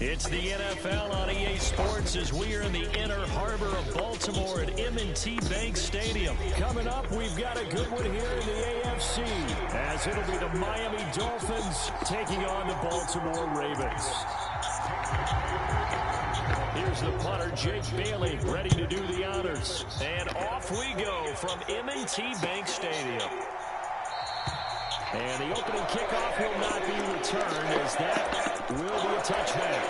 It's the NFL on EA Sports as we are in the inner harbor of Baltimore at M&T Bank Stadium. Coming up, we've got a good one here in the AFC, as it'll be the Miami Dolphins taking on the Baltimore Ravens. Here's the punter, Jake Bailey, ready to do the honors. And off we go from M&T Bank Stadium. And the opening kickoff will not be returned, as that will be a touchback.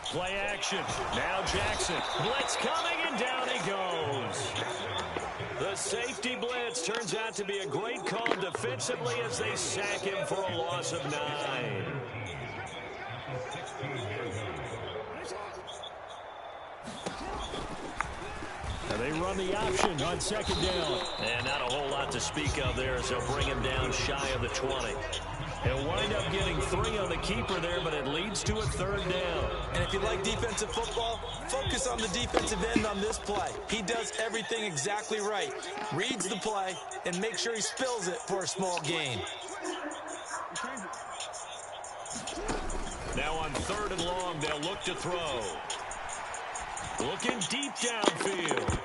Play action. Now Jackson. Blitz coming, and down he goes. The safety blitz turns out to be a great call defensively as they sack him for a loss of 9. And they run the option on second down. And not a whole lot to speak of there as they'll bring him down shy of the 20. He'll wind up getting 3 on the keeper there, but it leads to a 3rd down. And if you like defensive football, focus on the defensive end on this play. He does everything exactly right. Reads the play and makes sure he spills it for a small gain. Now on 3rd and long, they'll look to throw. Looking deep downfield.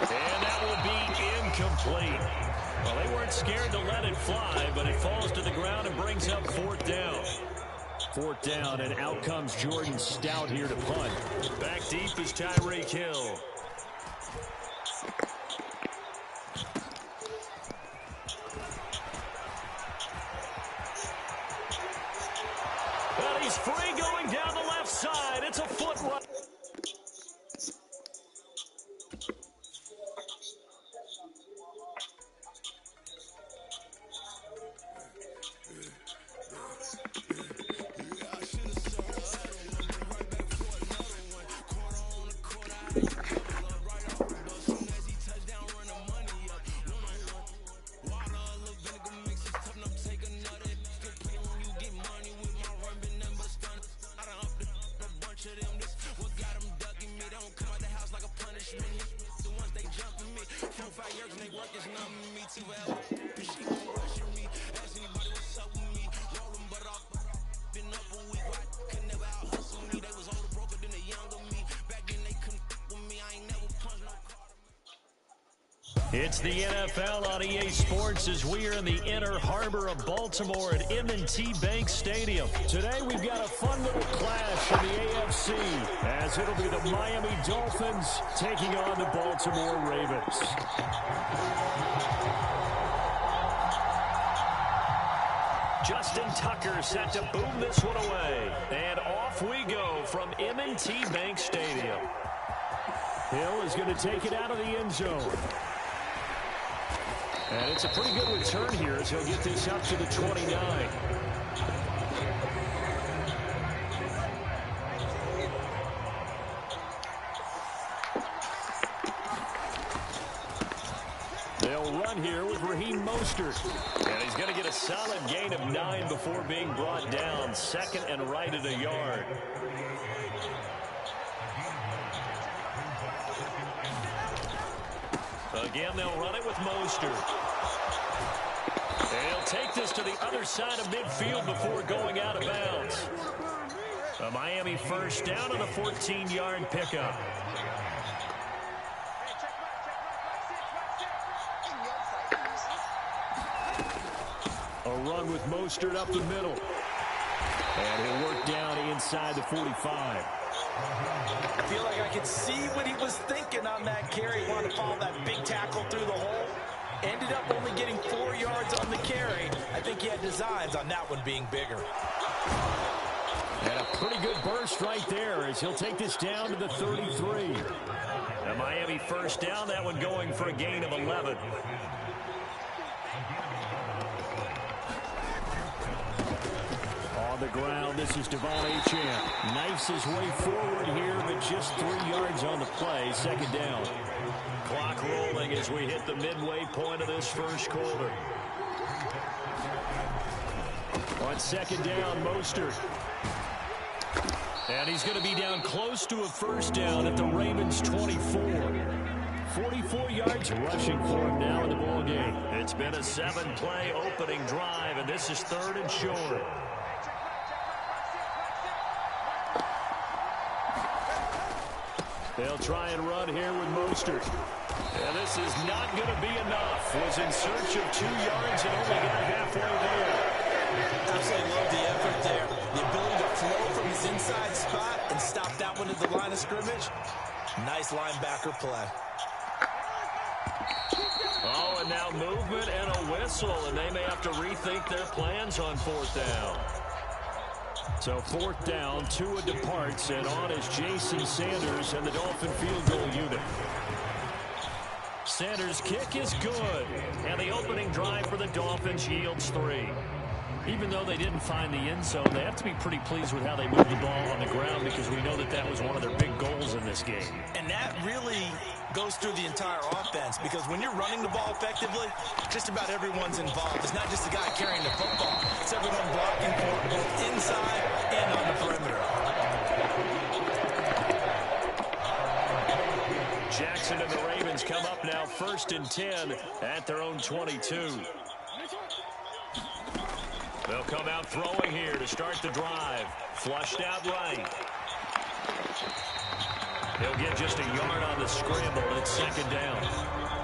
And that will be incomplete. Well, they weren't scared to let it fly, but it falls to the ground and brings up 4th down. 4th down, and out comes Jordan Stout here to punt. Back deep is Tyreek Hill. Well, he's free going down the left side. It's a foot run. It's the NFL on EA Sports as we are in the inner harbor of Baltimore at M&T Bank Stadium. Today we've got a fun little clash in the AFC as it'll be the Miami Dolphins taking on the Baltimore Ravens. Justin Tucker set to boom this one away. And off we go from M&T Bank Stadium. Hill is going to take it out of the end zone. And it's a pretty good return here as he'll get this up to the 29. They'll run here with Raheem Mostert. And he's going to get a solid gain of 9 before being brought down. 2nd and right at a yard. Again, they'll run it with Mostert. They'll take this to the other side of midfield before going out of bounds. A Miami first down on the 14-yard pickup. A run with Mostert up the middle. And he'll work down inside the 45. I feel like I could see what he was thinking on that carry. He wanted to follow that big tackle through the hole. Ended up only getting 4 yards on the carry. I think he had designs on that one being bigger. And a pretty good burst right there as he'll take this down to the 33. A Miami first down, that one going for a gain of 11. On the ground, this is Devon Achane. Knifes his way forward here, but just 3 yards on the play. Second down. Clock rolling as we hit the midway point of this first quarter. On second down, Mostert. And he's going to be down close to a first down at the Ravens' 24. 44 yards rushing for him now in the ballgame. It's been a 7-play opening drive, and this is 3rd and short. They'll try and run here with Mostert. And this is not going to be enough. Was in search of 2 yards and only got halfway there. Absolutely love the effort there. The ability to flow from his inside spot and stop that one at the line of scrimmage. Nice linebacker play. Oh, and now movement and a whistle, and they may have to rethink their plans on 4th down. So 4th down, Tua departs, and on is Jason Sanders and the Dolphin field goal unit. Sanders' kick is good, and the opening drive for the Dolphins yields 3. Even though they didn't find the end zone, they have to be pretty pleased with how they moved the ball on the ground because we know that that was one of their big goals in this game. And that really goes through the entire offense because when you're running the ball effectively, just about everyone's involved. It's not just the guy carrying the football. It's everyone blocking for it, both inside and on the perimeter. Jackson and the Ravens come up now 1st and 10 at their own 22. They'll come out throwing here to start the drive. Flushed out right. He'll get just a yard on the scramble. It's 2nd down.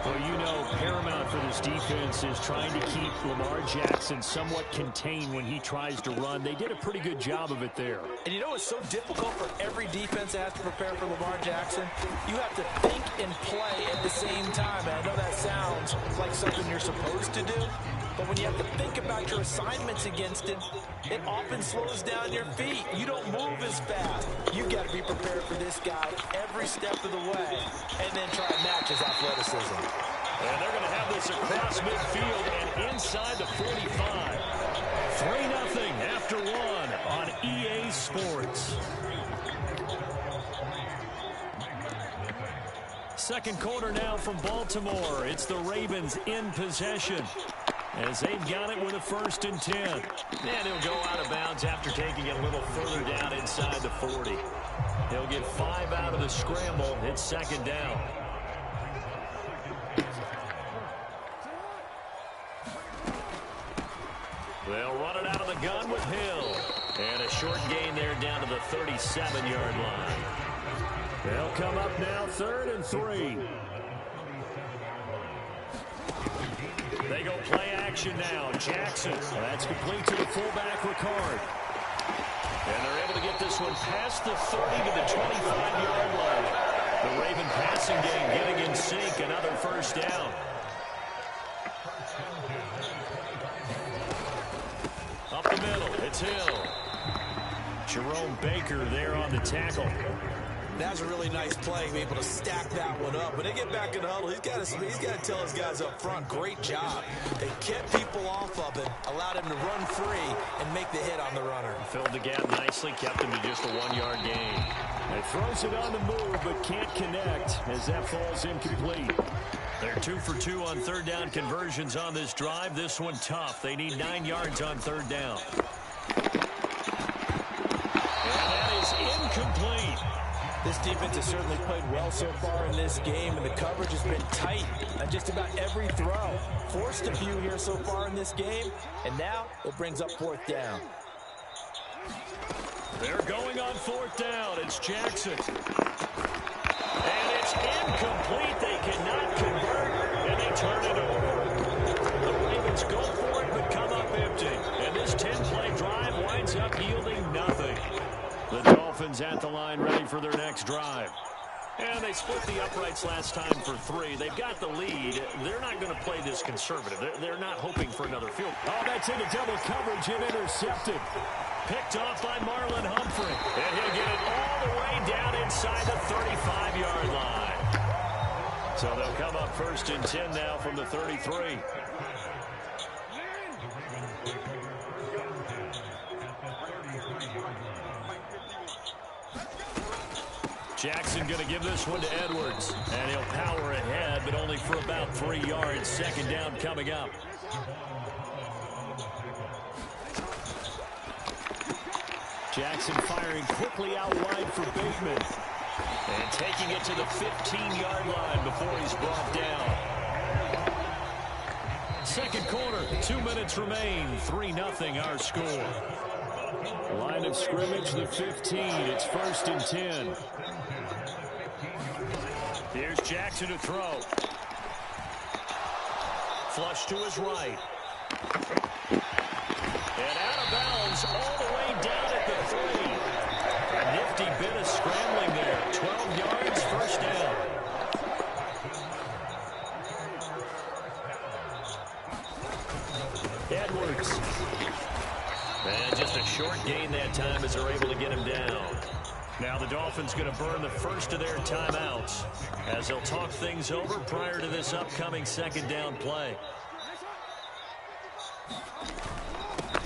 Well, you know, paramount for this defense is trying to keep Lamar Jackson somewhat contained when he tries to run. They did a pretty good job of it there. And you know it's so difficult for every defense that has to prepare for Lamar Jackson? You have to think and play at the same time. And I know that sounds like something you're supposed to do. But when you have to think about your assignments against him, it often slows down your feet. You don't move as fast. You've got to be prepared for this guy every step of the way and then try and match his athleticism. And they're going to have this across midfield and inside the 45. 3-0 after 1 on EA Sports. Second quarter now from Baltimore. It's the Ravens in possession, as they've got it with a 1st and 10. And he'll go out of bounds after taking it a little further down inside the 40. He'll get 5 out of the scramble. It's 2nd down. They'll run it out of the gun with Hill. And a short gain there down to the 37-yard line. They'll come up now 3rd and 3. They go play action now. Jackson. That's complete to the fullback, Ricard. And they're able to get this one past the 30 to the 25-yard line. The Raven passing game getting in sync. Another 1st down. Up the middle. It's Hill. Jerome Baker there on the tackle. That's a really nice play, being able to stack that one up. When they get back in the huddle, he's got to tell his guys up front, great job. They kept people off of him, allowed him to run free and make the hit on the runner. Filled the gap nicely, kept him to just a 1-yard gain. It throws it on the move, but can't connect as that falls incomplete. They're 2 for 2 on 3rd down conversions on this drive. This one tough. They need 9 yards on 3rd down. And that is incomplete. This defense has certainly played well so far in this game, and the coverage has been tight on just about every throw. Forced a few here so far in this game, and now it brings up 4th down. They're going on fourth down. It's Jackson. And it's incomplete. They cannot convert, and they turn it over. The Ravens go for it, but come up empty. And this 10-play drive winds up yielding nothing. The Dolphins at the line ready for their next drive. And they split the uprights last time for 3. They've got the lead. They're not going to play this conservative. They're not hoping for another field. Oh, that's into double coverage and intercepted. Picked off by Marlon Humphrey. And he'll get it all the way down inside the 35-yard line. So they'll come up first and 10 now from the 33. Jackson going to give this one to Edwards. And he'll power ahead, but only for about 3 yards. Second down coming up. Jackson firing quickly out wide for Bateman. And taking it to the 15-yard line before he's brought down. Second quarter, 2 minutes remain. 3-0 our score. Line of scrimmage, the 15. It's first and 10. Here's Jackson to throw. Flush to his right. And out of bounds all the way down at the 3. A nifty bit of scrambling there. 12 yards, first down. Edwards. And just a short gain that time as they're able to get him down. Now the Dolphins going to burn the first of their timeouts as they'll talk things over prior to this upcoming second down play.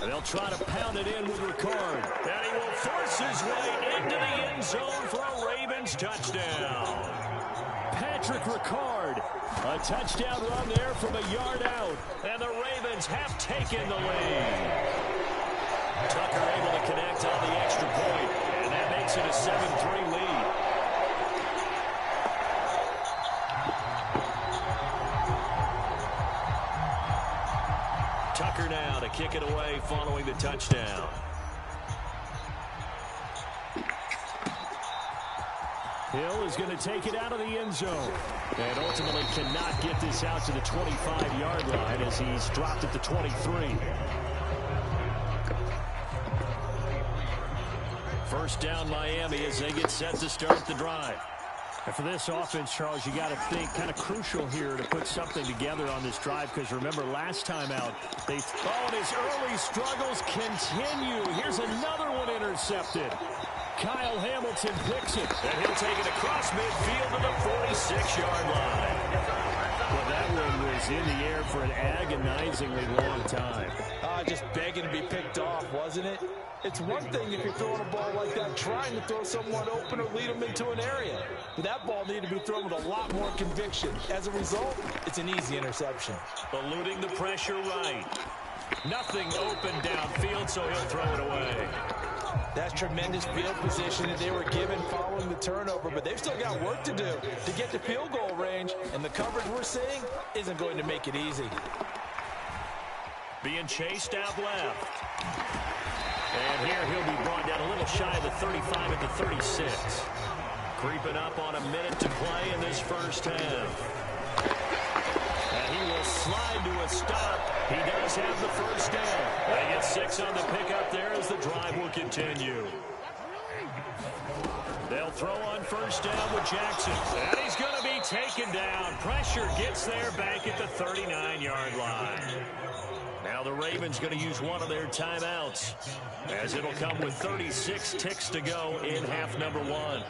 And they'll try to pound it in with Ricard. And he will force his way into the end zone for a Ravens touchdown. Patrick Ricard. A touchdown run there from a yard out. And the Ravens have taken the lead. Tucker able to connect on the extra point. And that makes it a 7-3 lead. Tucker now to kick it away following the touchdown. Hill is going to take it out of the end zone. And ultimately cannot get this out to the 25-yard line as he's dropped at the 23. First down Miami as they get set to start the drive. And for this offense, Charles, you got to think kind of crucial here to put something together on this drive because remember last time out, they thought his early struggles continue. Here's another one intercepted. Kyle Hamilton picks it. And he'll take it across midfield to the 46-yard line. Well, that one was in the air for an agonizingly long time. Just begging to be picked off, wasn't it? It's one thing if you're throwing a ball like that, trying to throw someone open or lead them into an area. But that ball needed to be thrown with a lot more conviction. As a result, it's an easy interception. Eluding the pressure right. Nothing open downfield, so he'll throw it away. That's tremendous field position that they were given following the turnover, but they've still got work to do to get to field goal range, and the coverage we're seeing isn't going to make it easy. Being chased out left. And here he'll be brought down a little shy of the 35 at the 36. Creeping up on a minute to play in this first half. And he will slide to a stop. He does have the first down. They get 6 on the pickup there as the drive will continue. They'll throw on first down with Jackson. And he's going to be taken down. Pressure gets there back at the 39-yard line. Now the Ravens going to use one of their timeouts as it'll come with 36 ticks to go in half number 1.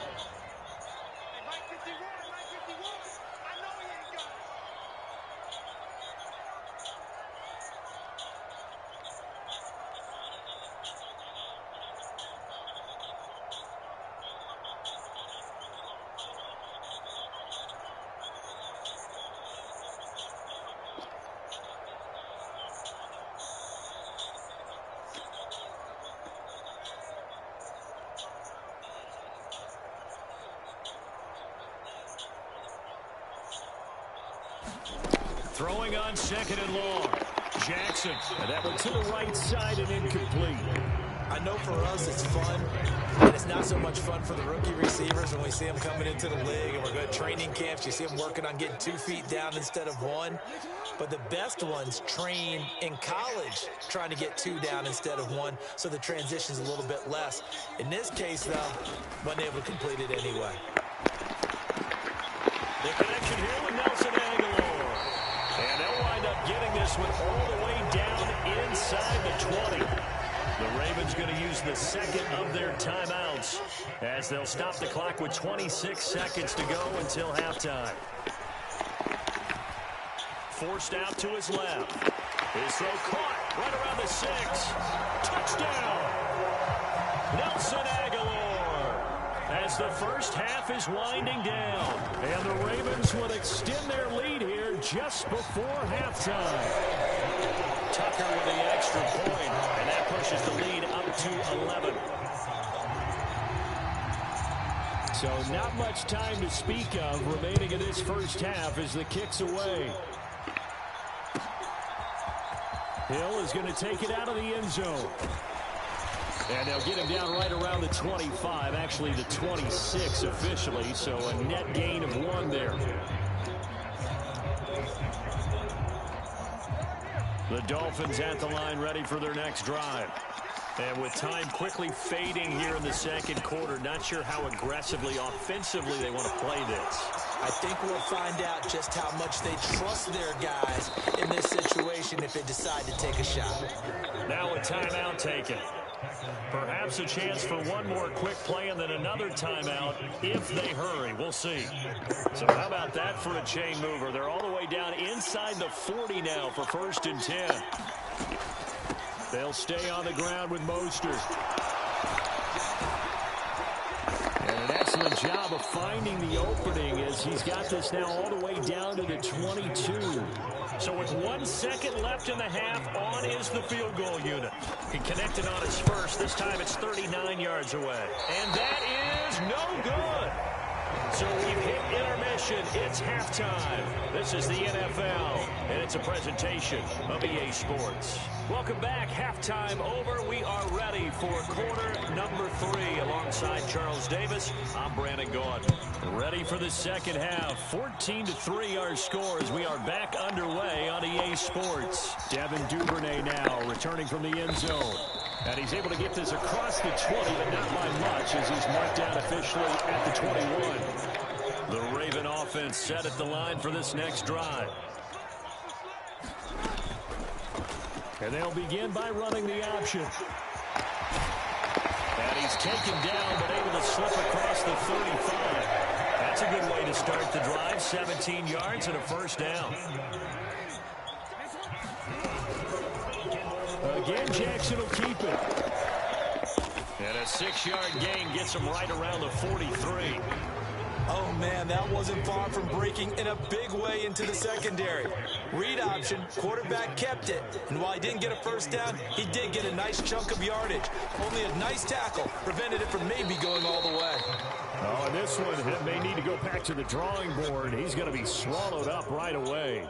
Throwing on second and long. Jackson. And that one to the right side and incomplete. I know for us it's fun, and it's not so much fun for the rookie receivers when we see them coming into the league and we're going to training camps. You see them working on getting 2 feet down instead of 1. But the best ones train in college trying to get 2 down instead of 1, so the transition's a little bit less. In this case, though, wasn't able to complete it anyway. The connection here with Nelson Aguilar. And they'll wind up getting this one all the way down inside the 20. The Ravens going to use the second of their timeouts as they'll stop the clock with 26 seconds to go until halftime. Forced out to his left. His throw caught right around the 6. Touchdown! Nelson Aguilar. As the first half is winding down. And the Ravens will extend their lead here just before halftime. Tucker with the extra point, and that pushes the lead up to 11. So not much time to speak of remaining in this first half as the kick's away. Hill is going to take it out of the end zone. And they'll get him down right around the 25, actually the 26 officially, so a net gain of 1 there. The Dolphins at the line ready for their next drive. And with time quickly fading here in the second quarter, not sure how aggressively, offensively they want to play this. I think we'll find out just how much they trust their guys in this situation if they decide to take a shot. Now a timeout taken. Perhaps a chance for one more quick play and then another timeout if they hurry. We'll see. So how about that for a chain mover? They're all the way down inside the 40 now for 1st and 10. They'll stay on the ground with Mostert. And an excellent job of finding the opening as he's got this now all the way down to the 22. So with 1 second left in the half, on is the field goal unit. He connected on his first. This time it's 39 yards away. And that is no good. So we've hit intermission. It's halftime. This is the NFL, and it's a presentation of EA Sports. Welcome back. Halftime over. We are ready for quarter number 3. Alongside Charles Davis, I'm Brandon Gaudin. Ready for the second half. 14-3 our score as we are back underway on EA Sports. Devin Duvernay now returning from the end zone. And he's able to get this across the 20, but not by much as he's marked down officially at the 21. The Raven offense set at the line for this next drive. And they'll begin by running the option. And he's taken down, but able to slip across the 35. That's a good way to start the drive. 17 yards and a first down. Again, Jackson will keep it. And a 6-yard gain gets him right around the 43. Oh, man, that wasn't far from breaking in a big way into the secondary. Read option, quarterback kept it. And while he didn't get a first down, he did get a nice chunk of yardage. Only a nice tackle prevented it from maybe going all the way. Oh, and this one may need to go back to the drawing board. He's going to be swallowed up right away.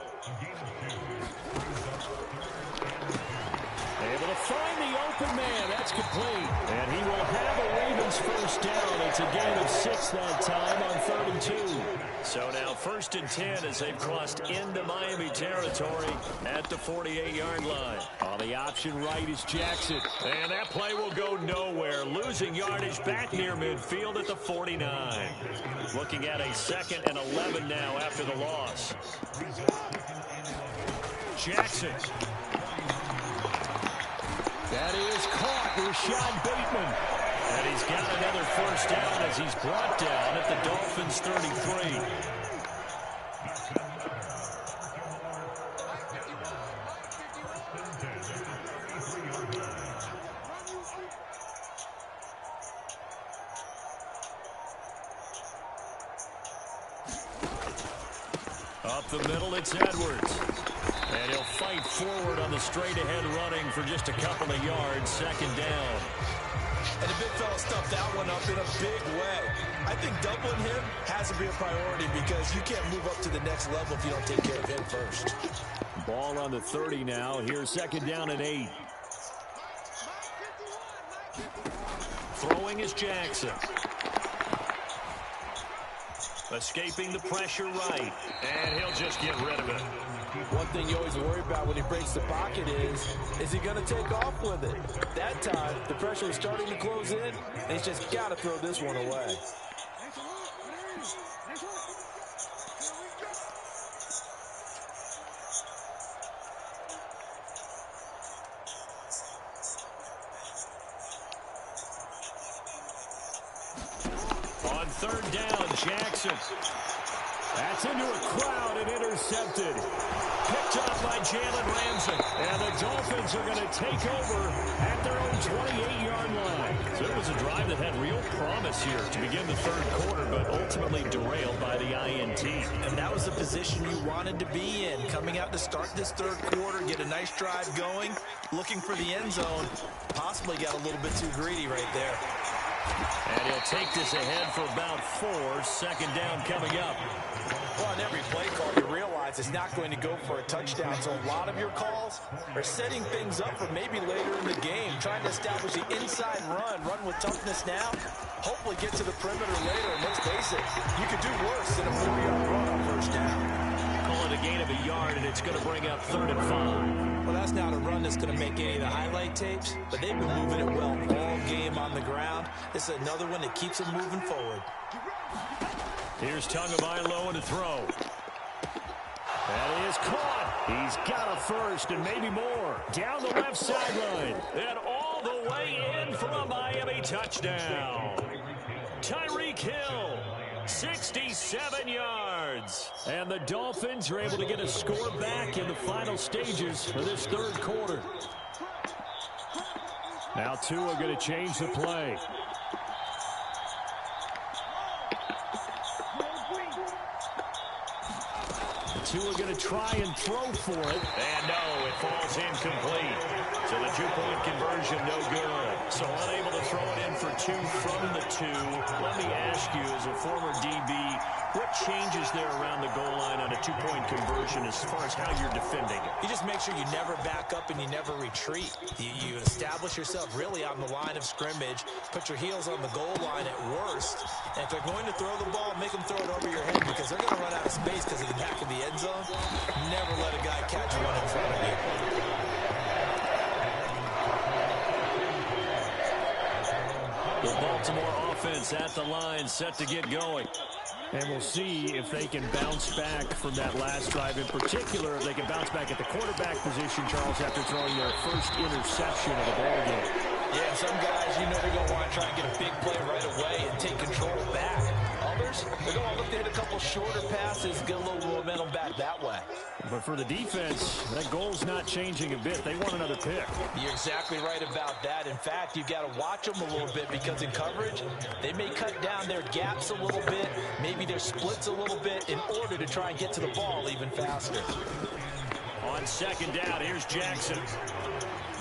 Able to find the open man. That's complete. And he will have a Ravens first down. It's a gain of 6 that time on 32. So now 1st and 10 as they've crossed into Miami territory at the 48-yard line. On the option right is Jackson. And that play will go nowhere. Losing yardage back near midfield at the 49. Looking at a 2nd and 11 now after the loss. Jackson. That is caught. Rashad Bateman. And he's got another first down as he's brought down at the Dolphins' 33. Up the middle, it's Edwards. And he'll fight forward on the straight-ahead running for just a couple of yards. 2nd down. And the big fella stuffed that one up in a big way. I think doubling him has to be a priority because you can't move up to the next level if you don't take care of him first. Ball on the 30 now. Here's 2nd down and 8. throwing is Jackson. Escaping the pressure right. And he'll just get rid of it. One thing you always worry about when he breaks the pocket is he going to take off with it? That time, the pressure was starting to close in, and he's just got to throw this one away. On third down, Jackson. That's into a crowd and intercepted. Picked up by Jalen Ramsey. And the Dolphins are going to take over at their own 28-yard line. So it was a drive that had real promise here to begin the third quarter, but ultimately derailed by the INT. And that was the position you wanted to be in. Coming out to start this third quarter, get a nice drive going, looking for the end zone. Possibly got a little bit too greedy right there. And he'll take this ahead for about 4. Second down coming up. Well, on every play call, you realize it's not going to go for a touchdown. So a lot of your calls are setting things up for maybe later in the game, trying to establish the inside run with toughness now, hopefully get to the perimeter later. And let's face it, you could do worse than a 4-yard run on first down. Call it a gain of a yard, and it's going to bring up 3rd and 5. Well, that's not a run that's going to make any of the highlight tapes, but they've been moving it well all game on the ground. This is another one that keeps them moving forward. Here's Tagovailoa to throw. That is caught. He's got a first and maybe more. Down the left sideline. And all the way in for a Miami touchdown. Tyreek Hill, 67 yards. And the Dolphins are able to get a score back in the final stages of this third quarter. Now Tua going to change the play. Tua going to try and throw for it. And no, it falls incomplete. So the 2-point conversion, no good. So unable to throw it in for 2 from the 2. Let me ask you, as a former DB, what changes there around the goal line on a 2-point conversion as far as how you're defending it? You just make sure you never back up and you never retreat. You establish yourself really on the line of scrimmage, put your heels on the goal line at worst. And if they're going to throw the ball, make them throw it over your head because they're going to run out of space because of the back of the end zone. Never let a guy catch one in front of you. The Baltimore offense at the line, set to get going. And we'll see if they can bounce back from that last drive. In particular, if they can bounce back at the quarterback position, Charles, after throwing their first interception of the ball game. Yeah, some guys, you know they're going to want to try and get a big play right away and take control back. Others, they're going to look to hit a couple shorter passes, get a little momentum back that way. But for the defense, that goal's not changing a bit. They want another pick. You're exactly right about that. In fact, you've got to watch them a little bit because in coverage, they may cut down their gaps a little bit, maybe their splits a little bit in order to try and get to the ball even faster. On second down, here's Jackson.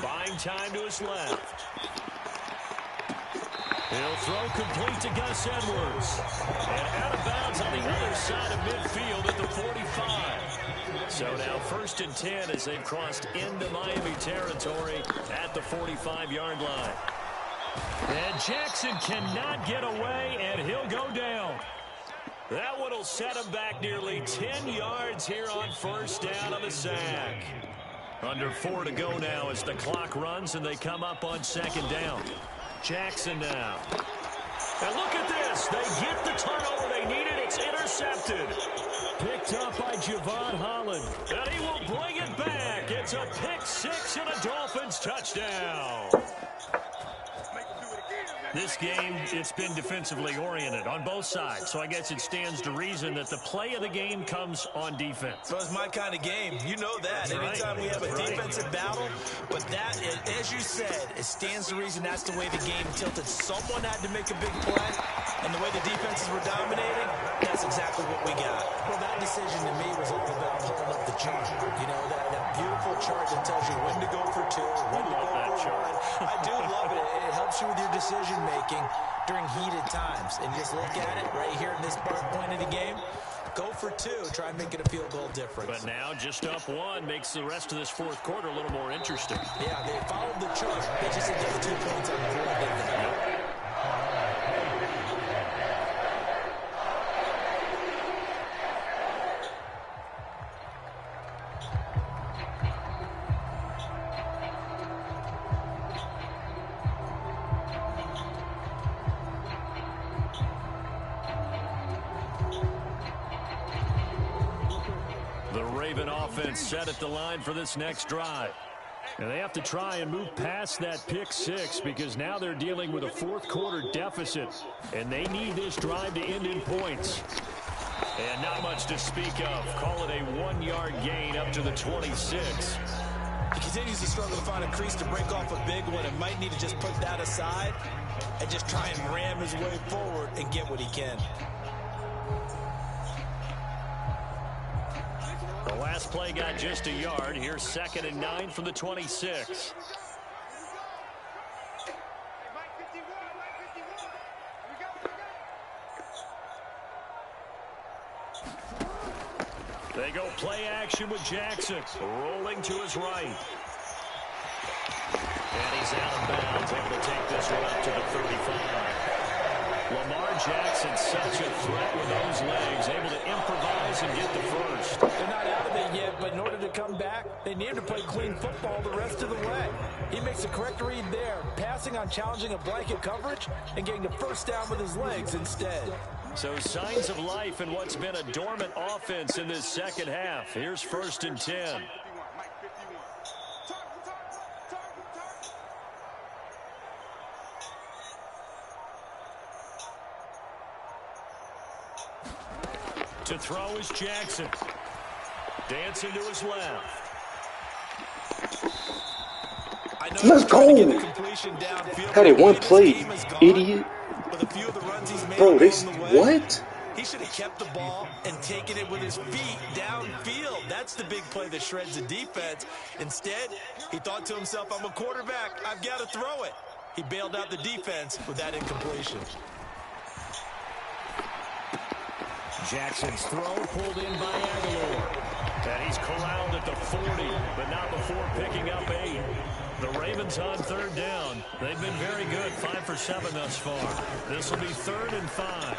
Buying time to his left. He'll throw complete to Gus Edwards. And out of bounds on the other side of midfield at the 45. So now 1st and 10 as they've crossed into Miami territory at the 45-yard line. And Jackson cannot get away, and he'll go down. That one will set him back nearly 10 yards here on 1st down on the sack. Under 4 to go now as the clock runs and they come up on 2nd down. Jackson now. And look at this. They get the turnover they needed. It's intercepted. Picked up by Javon Holland. And he will bring it back. It's a pick-6 and a Dolphins touchdown. This game, it's been defensively oriented on both sides. So I guess it stands to reason that the play of the game comes on defense. So it's my kind of game. You know that. Anytime we have a defensive battle. But that, as you said, it stands to reason that's the way the game tilted. Someone had to make a big play. And the way the defenses were dominating, that's exactly what we got. Well, that decision to me was all about pulling up the chart. You know, that beautiful chart that tells you when to go for 2, when to go for 1. I do love it. It helps you with your decision-making during heated times. And just look at it right here in this point of the game. Go for 2. Try and make it a field goal difference. But now just up 1 makes the rest of this 4th quarter a little more interesting. Yeah, they followed the chart. They just didn't get the 2 points on the board, did they? The Raven offense set at the line for this next drive. And they have to try and move past that pick six because now they're dealing with a fourth-quarter deficit. And they need this drive to end in points. And not much to speak of. Call it a 1-yard gain up to the 26. He continues to struggle to find a crease to break off a big one and might need to just put that aside and just try and ram his way forward and get what he can. The last play got just a yard. Here's 2nd and 9 from the 26. They go play action with Jackson. Rolling to his right. And he's out of bounds. Able to take this one up to the 35. Lamar Jackson, such a threat with those legs. Able to improvise and get the first. They're not out of it yet, but in order to come back, they need to play clean football the rest of the way. He makes the correct read there, passing on challenging a blanket coverage and getting the first down with his legs instead. So signs of life in what's been a dormant offense in this second half. Here's 1st and 10. To throw is Jackson. Dancing to his left. Let's go. Had it one play, idiot. Bro, what? He should have kept the ball and taken it with his feet downfield. That's the big play that shreds the defense. Instead, he thought to himself, I'm a quarterback. I've got to throw it. He bailed out the defense with that incompletion. Jackson's throw pulled in by Aguilar. And he's corralled at the 40, but not before picking up 8. The Ravens on 3rd down. They've been very good, 5 for 7 thus far. This will be 3rd and 5.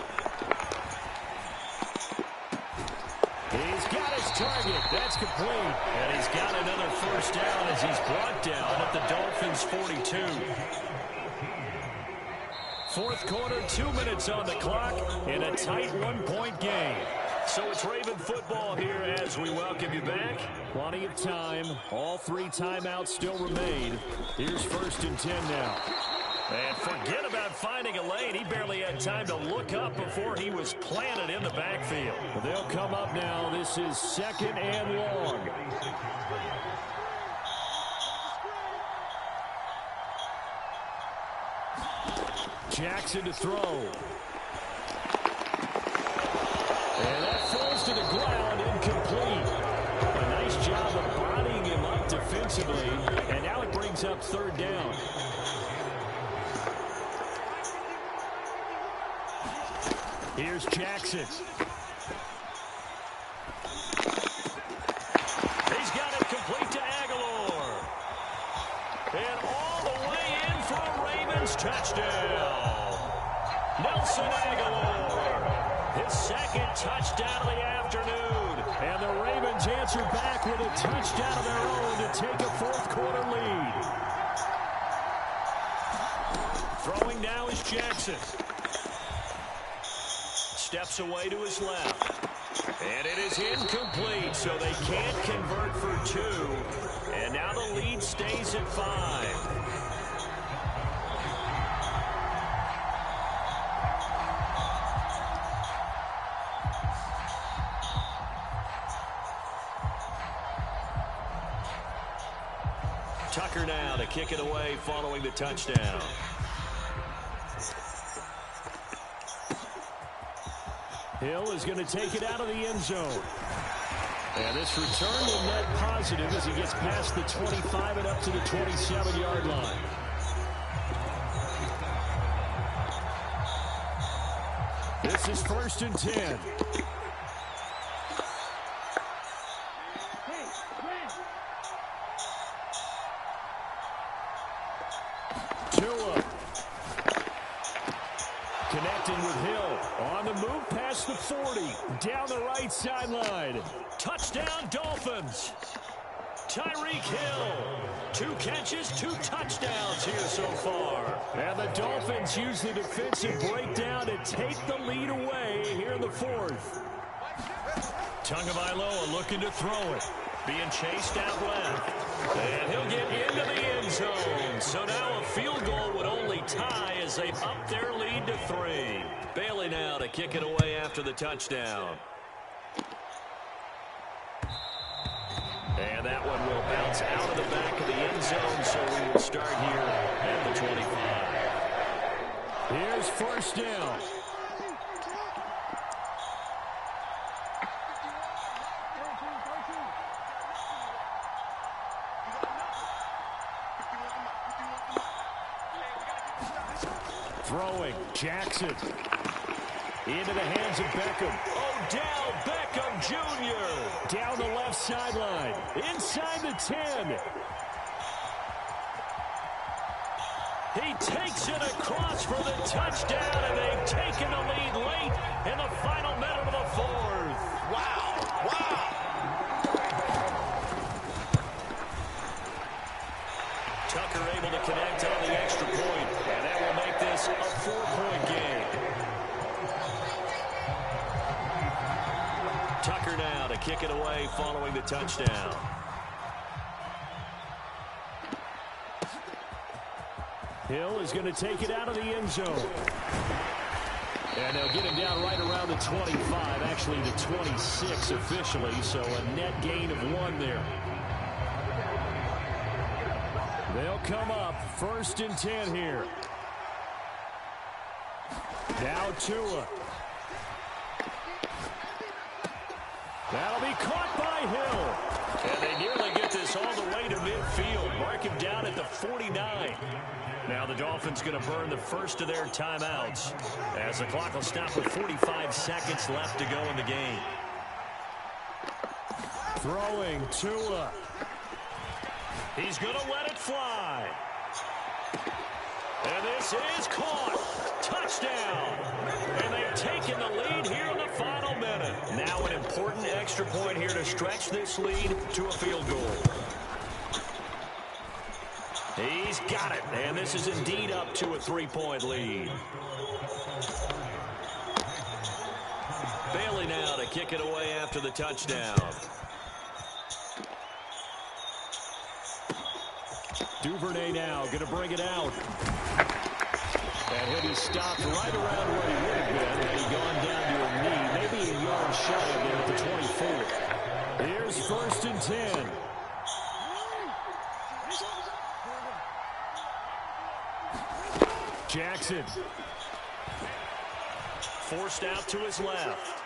He's got his target. That's complete. And he's got another first down as he's brought down at the Dolphins' 42. 4th quarter, 2 minutes on the clock in a tight 1-point game. So it's Raven football here as we welcome you back. Plenty of time. All 3 timeouts still remain. Here's 1st and 10 now. And forget about finding a lane. He barely had time to look up before he was planted in the backfield. They'll come up now. This is 2nd and long. Jackson to throw. And that falls to the ground, incomplete. A nice job of bodying him up defensively. And now it brings up 3rd down. Here's Jackson. He's got it complete to Aguilar. And all the way in for a Ravens touchdown. Nelson Aguilar, his 2nd touchdown of the afternoon. And the Ravens answer back with a touchdown of their own to take a 4th quarter lead. Throwing now is Jackson. Steps away to his left. And it is incomplete, so they can't convert for 2. And now the lead stays at 5. Tucker now to kick it away following the touchdown. Hill is going to take it out of the end zone. And this return will net positive as he gets past the 25 and up to the 27-yard line. This is 1st and 10. Connecting with Hill on the move past the 40, down the right sideline. Touchdown Dolphins. Tyreek Hill, 2 catches, 2 touchdowns here so far. And the Dolphins use the defensive breakdown to take the lead away here in the 4th. Tagovailoa looking to throw it. Being chased out left. And he'll get into the end zone. So now a field goal would only tie as they up their lead to 3. Bailey now to kick it away after the touchdown. And that one will bounce out of the back of the end zone, so we will start here at the 25. Here's first down. Throwing, Jackson. Into the hands of Beckham. Odell Beckham Jr. Down the left sideline. Inside the 10. He takes it across for the touchdown, and they've taken the lead late in the final minute of the 4th. Wow. Wow. Tucker able to connect on the extra point, and that will make this a 4-point game. Tucker now to kick it away following the touchdown. Hill is going to take it out of the end zone. And they'll get him down right around the 25, actually the 26 officially, so a net gain of 1 there. They'll come up 1st and 10 here. Now Tua. That'll be caught by Hill. And they nearly get this all the way to midfield. Mark him down at the 49. Now the Dolphins going to burn the first of their timeouts as the clock will stop with 45 seconds left to go in the game. Throwing Tua. He's going to let it fly. And this is caught. Touchdown. And they've taken the lead here in the final minute. Now an important extra point here to stretch this lead to a field goal. He's got it. And this is indeed up to a 3-point lead. Bailey now to kick it away after the touchdown. Duvernay now going to bring it out. And he'll be stopped right around where he would have been had he gone down to a knee, maybe a yard shy of there at the 24. Here's 1st and 10. Jackson. Forced out to his left.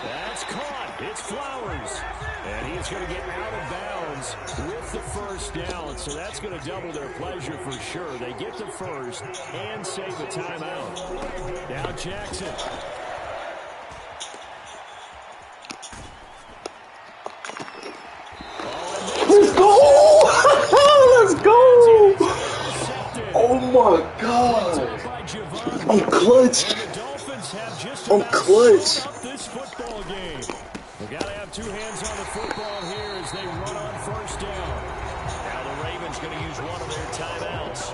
That's caught. It's Flowers. And he's going to get out of bounds with the first down. So that's going to double their pleasure for sure. They get the first and save the timeout. Now Jackson. Let's go! Let's go! Oh my God! I'm clutch. I'm clutch. We got to have 2 hands on the football here as they run on first down. Now the Ravens going to use one of their timeouts.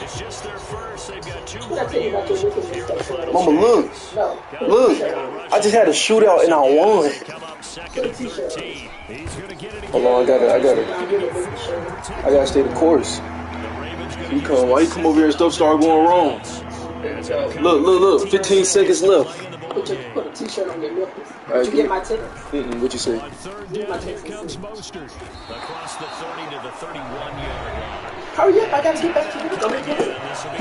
It's just their first. They've got 2 more to use here in the final. Mama, look. Look. I just had a shootout and I won. Come up 2nd and 13. He's going to get it again. Hold on, I gotta stay the course. Why you come over here and stuff start going wrong? Look. 15 seconds left. Put a t-shirt on your nipples. Did you get my ticket? What you say? On 3rd down, here comes Mostert. Across the 30 to the 31-yard line. Hurry up, I gotta get back to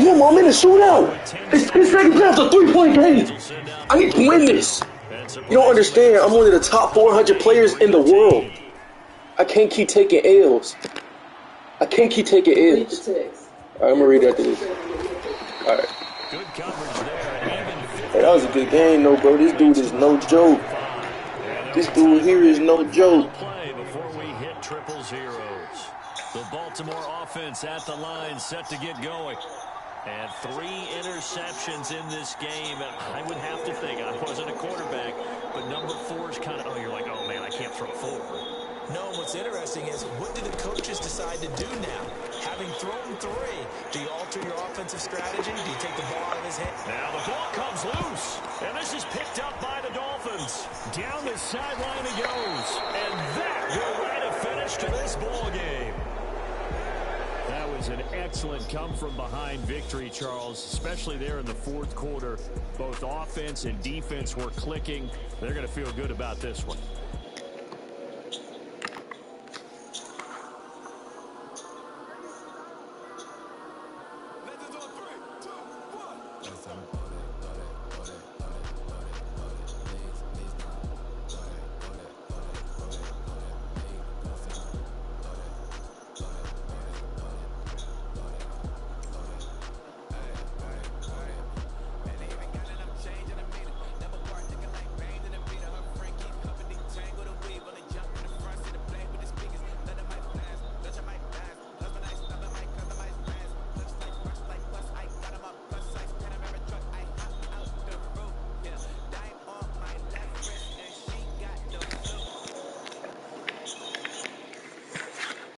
you. Yeah, I'm in a shootout. It's 10 seconds left, a 3-point game. I need to win this. You don't understand. I'm one of the top 400 players in the world. I can't keep taking L's. Alright, I'm gonna read after this. Alright. Good coverage there. Hey, that was a good game, though, bro. This dude is no joke. This dude here is no joke. Play before we hit triple zeros. The Baltimore offense at the line, set to get going. And 3 interceptions in this game. And I would have to think, I wasn't a quarterback, but number 4 is kind of, you're like, oh, man, I can't throw 4. No, what's interesting is what do the coaches decide to do now? Having thrown 3, do you alter your offensive strategy? Do you take the ball out of his hand? Now the ball comes loose, and this is picked up by the Dolphins. Dolphins. Down the sideline he goes. And that will write a finish to this ball game. That was an excellent come-from-behind victory, Charles, especially there in the fourth quarter. Both offense and defense were clicking. They're going to feel good about this one.